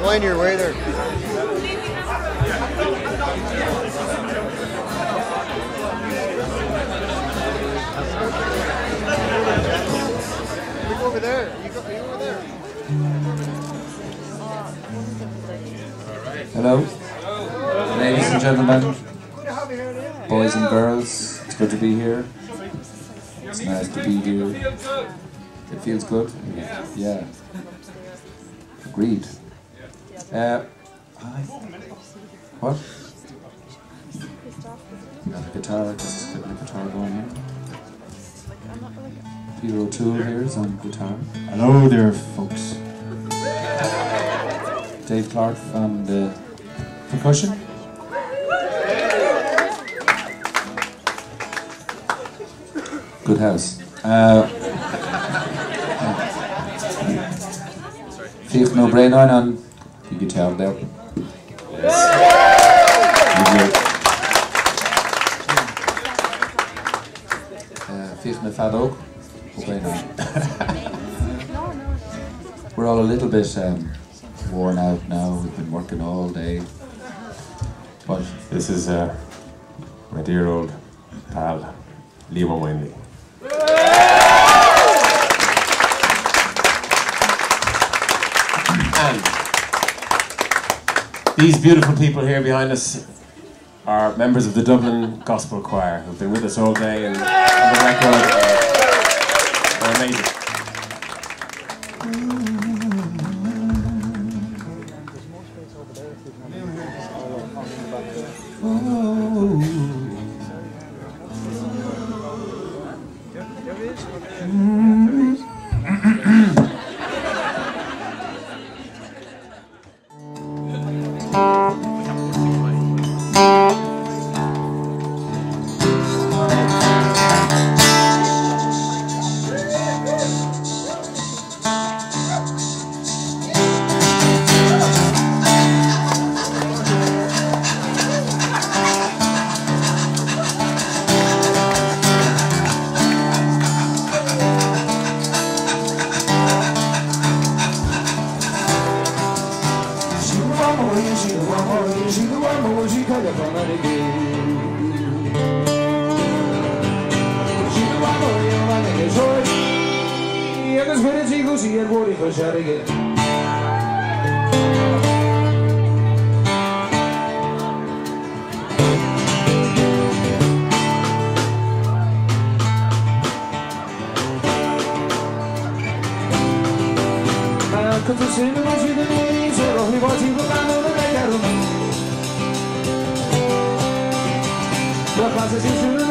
Wind your way there. Look over there. Are you over there? Hello, ladies and gentlemen, boys and girls. It's good to be here. It's nice to be here. It feels good. Yeah. Agreed. What? Got a guitar, just getting a guitar going here. Peter O'Toole here is on guitar. Hello there, folks. Dave Clark on the percussion. Good house. Fiach no brain on the guitar there. Fiach na fad ook. We're all a little bit worn out now. We've been working all day. But This is my dear old pal, Liam O'Winley. And these beautiful people here behind us are members of the Dublin Gospel Choir who've been with us all day and on the record. They're amazing. Because